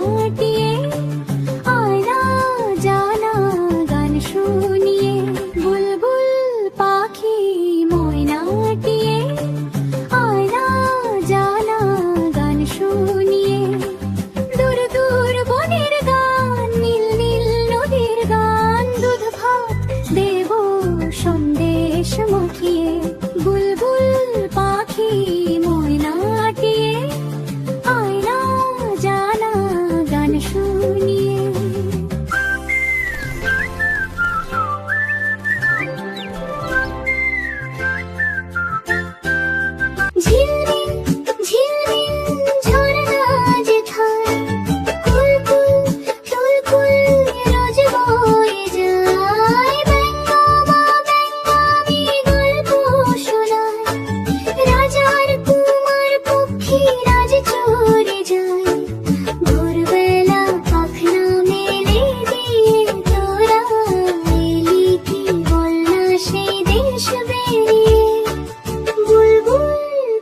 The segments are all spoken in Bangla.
ময়নাটিয়ে আয়না জানা গান শুনিয়ে বুলবুল পাখি ময়নাটিয়ে আয়না জানা গান শুনিয়ে দূর দূর বনের গান নীল নীল নদীর গান দুধ ভাত দেব সন্দেশ মাখিয়ে বুলবুল পাখি ময়নাটিয়ে আয়না জানা গান শুনিয়ে ঝিলমিল ঝিলমিল ঝরনা যেথায় কুলকুল কুলকুল রোজ বয়ে যায় ব্যঙ্গমা ব্যঙ্গামি গল্প শোনায় রাজার কুমার পক্ষী রাজ চড়ে যায় ভোরবেলা পাখনা মেলে দিয়ে তোরা এলি কি বল না সেই দেশ বেরিয়ে বুলবুল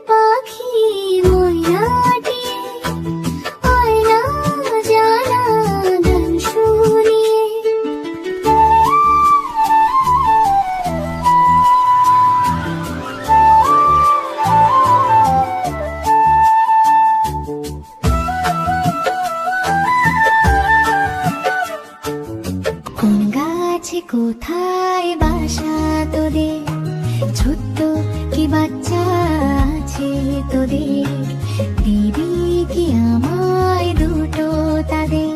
পাখি ময়নাটিয়ে আয়না জানা গান শুনিয়ে কোন গাছে কোথায় বাসা তোদের ছোট্ট কি বাচ্চা আছে তোদের দিবি কি আমায় দুটো তাদের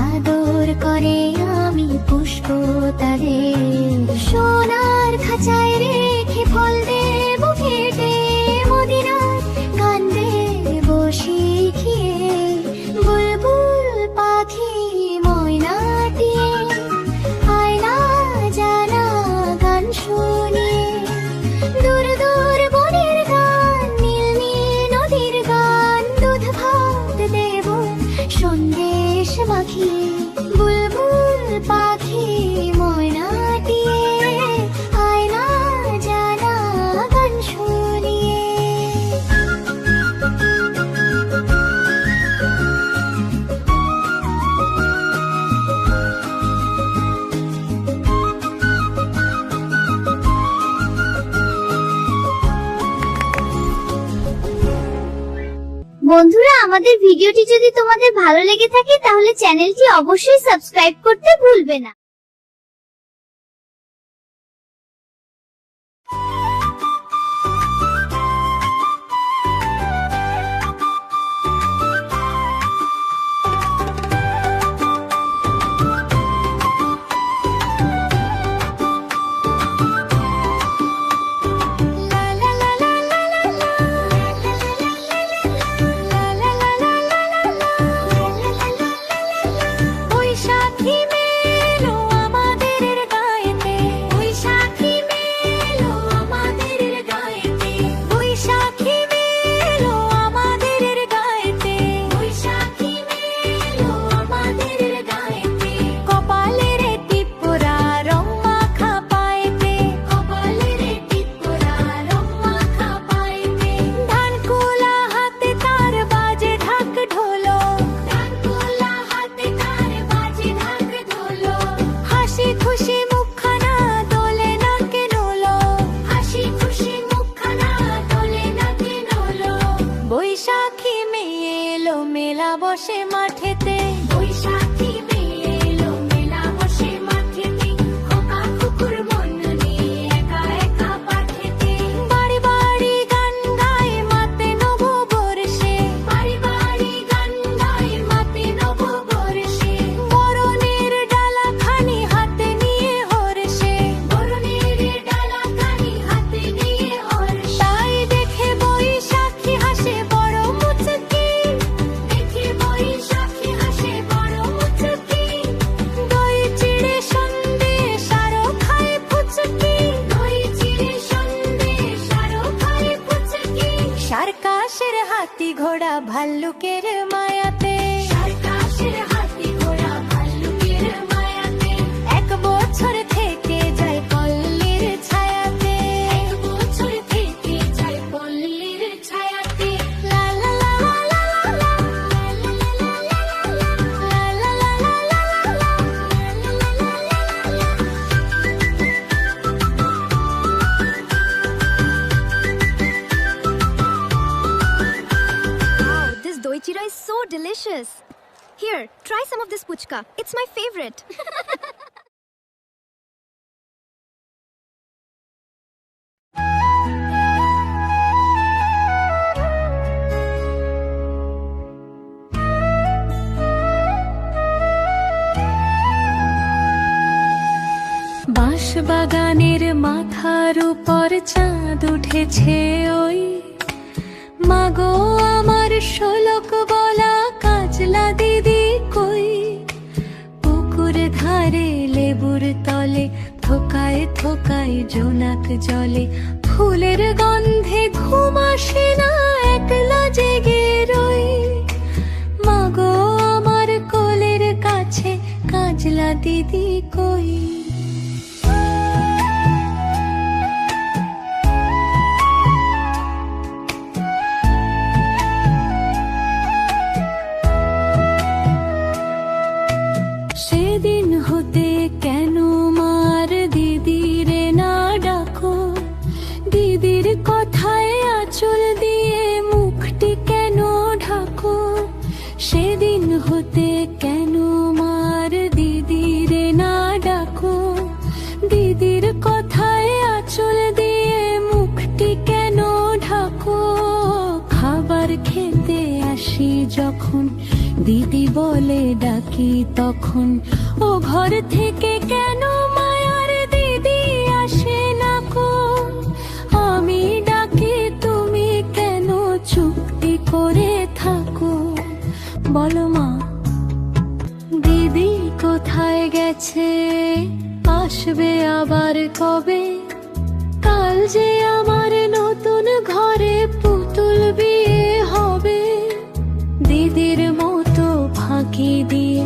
আদর করে আমি পুষ্প তাদের সোনার খাঁচায় রেখে ফল দেব কেটে মদিনার গান দেব শিখিয়ে বুলবুল পাখি ময়নাটিয়ে আয়না জানা গান শুনিয়ে দূর দূর বনের গান নীল নীল নদীর গান দুধ ভাত দেব সন্দেশ মাখিয়ে বুলবুল পাখি ময়নাটিয়ে আয়না জানা গান শুনিয়ে বন্ধুরা, আমাদের ভিডিওটি যদি তোমাদের ভালো লেগে থাকে তাহলে চ্যানেলটি অবশ্যই সাবস্ক্রাইব করতে ভুলবে না। বৈশাখী মেলো আমাদের গায়েতে বৈশাখী মেলো আমাদের গায়েতে বৈশাখী মেলো আমাদের গায়েতে বৈশাখী মেলো আমাদের গায়েতে কপালের টিপরা রং মাখা পায়েতে কপালের টিপরা রং মাখা পায়েতে ধান কুলা হাতে তার বাজে ঢাক ঢোলো ধান কুলা হাতে তার বাজে ঢাক ঢোলো হাসি খুশি মুখখানা দোলে না কেনলো হাসি খুশি মুখখানা দোলে না কেনলো বৈশাখী মেয়ে এলো মেলা বসে মাঠেতে বৈশাখী মেয়ে এলো মেলা বসে মাঠেতে খোকা কুকুর মন নিয়ে একা একা পাঠেতে বাড়ি বাড়ি গান গায় মাতে নব বর্ষে বাড়ি বাড়ি গান গায় মাতে নব বর্ষে বরণের ডালা খানি হাতে নিয়ে হর্ষে বরণের ডালা খানি হাতে নিয়ে হর্ষে তাই দেখে বৈশাখী হাসে বড় মুচকি দেখে বৈশাখী হাসে Milo is so delicious. Here, try some of this puchka. It's my favorite. বাঁশবাগানের মাথার উপর চাঁদ উঠেছে ওই মাগো আমার শোলক বলা কাজলা দিদি কই পুকুর ধারে লেবুর তলে থোকায় থোকায় জোনাক জলে ফুলের গন্ধে ঘুম আসে না একলা জেগে রই মাগো আমার কোলের কাছে কাজলা দিদি কই সেদিন হতে কেন মার দিদিরে না ডাকো দিদির কথায় আঁচল দিয়ে মুখটি কেন ঢাকো সেদিন হতে কেন মার দিদিরে না ডাকো দিদির কথায় আঁচল দিয়ে মুখটি কেন ঢাকো খাবার খেতে আসি যখন দিদি বলে ডাকি তখন ও ঘর থেকে কেন মায়ার দিদি আসে না কো আমি ডাকি তুমি কেন চুপটি করে থাকো বলো মা দিদি কোথায় গেছে আসবে আবার কবে কাল যে আমার নতুন ঘরে পুতুল বিয়ে হবে দিদির মতো ফাঁকি দিয়ে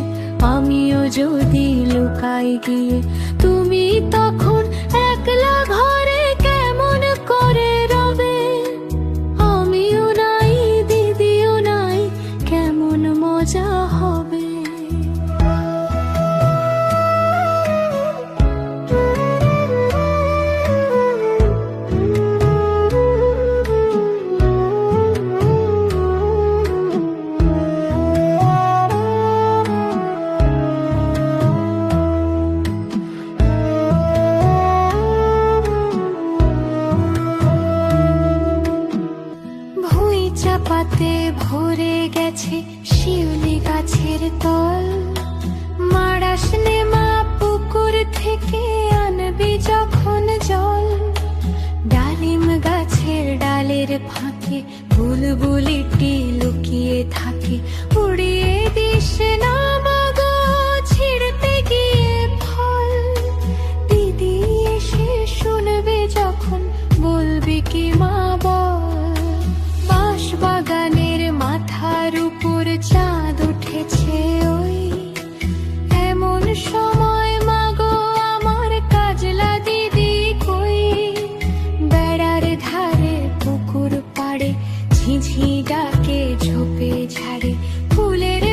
আমিও যদি লুকাই গিয়ে তুমি তখন একলা ঘরে কেমন করে রবে আমিও নাই দিদিও নাই কেমন মজা হবে চাপাতে ভরে গেছে শিউলি গাছের তল মারাস নেমা পুকুর থেকে আনবি যখন জল ডালিম গাছের ডালের ফাঁকে বুলবুলিটি লুকিয়ে থাকে উড়িয়ে দিস না মাগো ছিঁড়তে গিয়ে ফল দিদি এসে শুনবে যখন বলবি কি মা বল বাগানের মাথার উপর চাঁদ উঠেছে ওই এমন সময় মাগো আমার কাজলা দিদি কই বেড়ার ধারে পুকুর পাড়ে ঝিঝি ডাকে ঝোপে ঝাড়ে ফুলের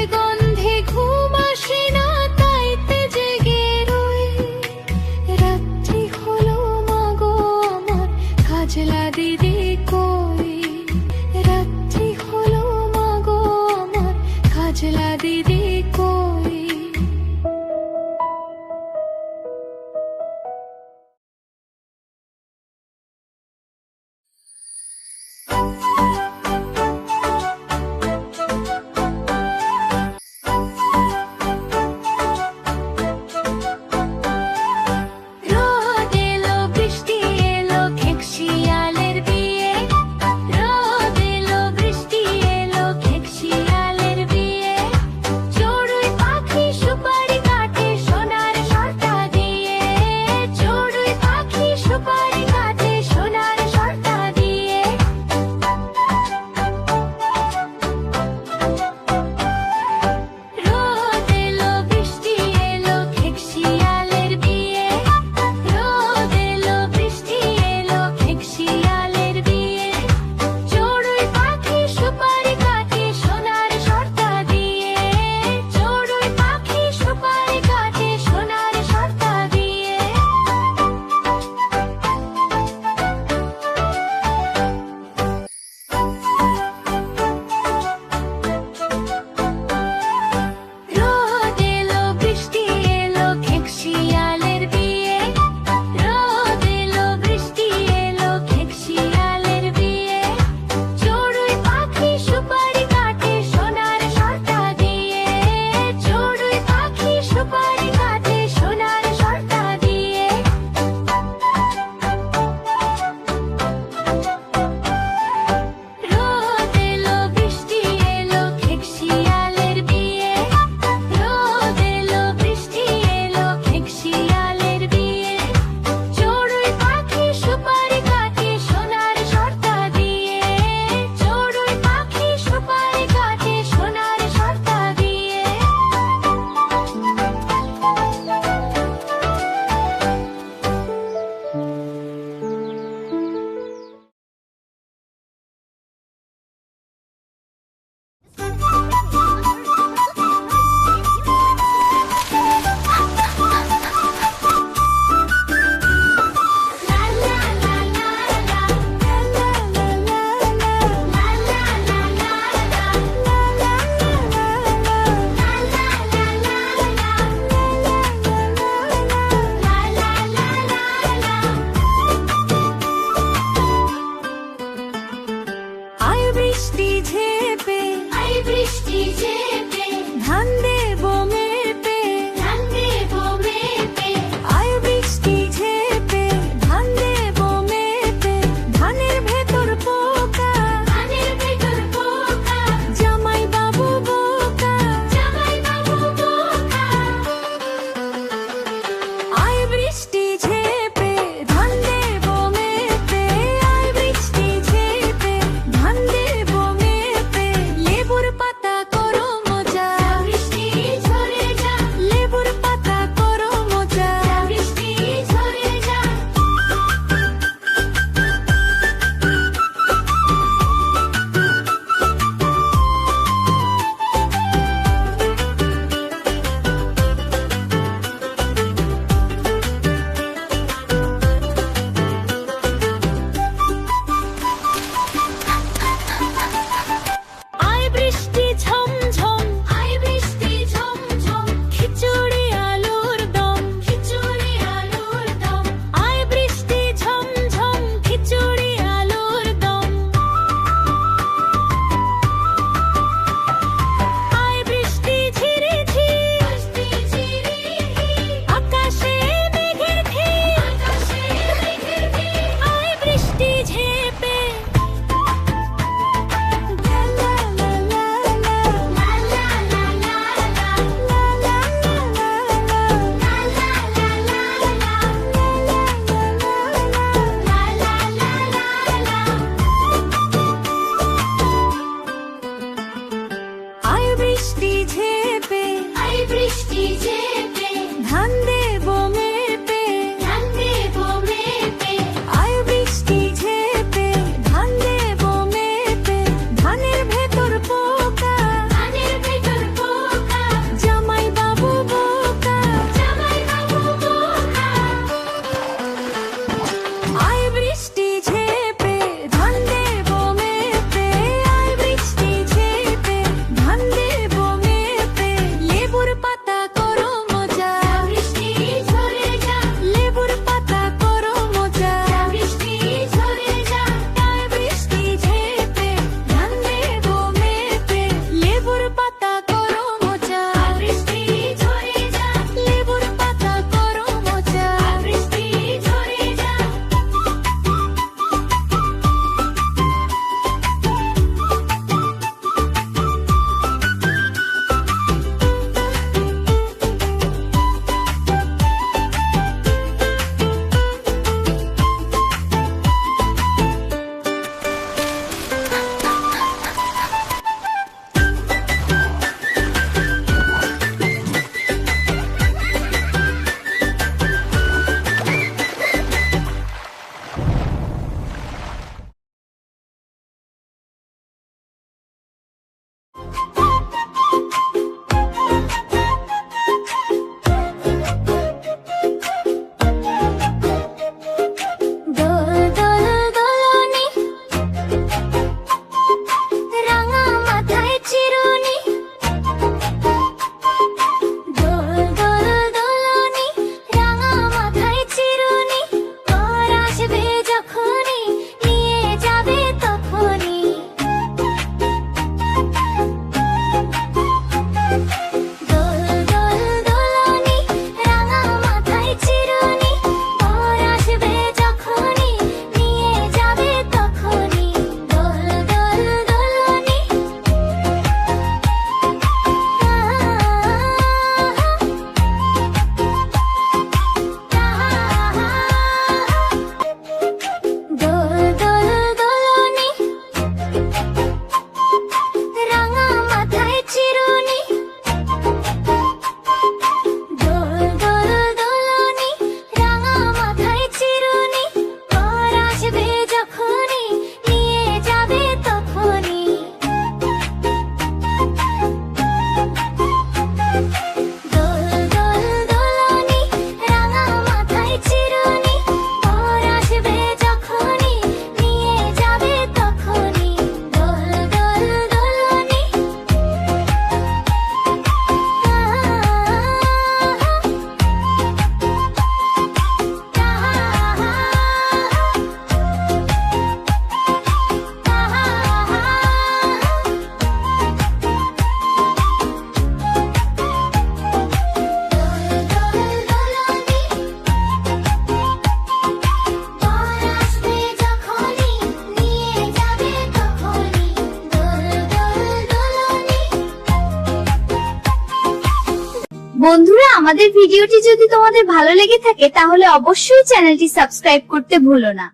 বন্ধুরা, আমাদের ভিডিওটি যদি তোমাদের ভালো লেগে থাকে তাহলে অবশ্যই চ্যানেলটি সাবস্ক্রাইব করতে ভুলো না।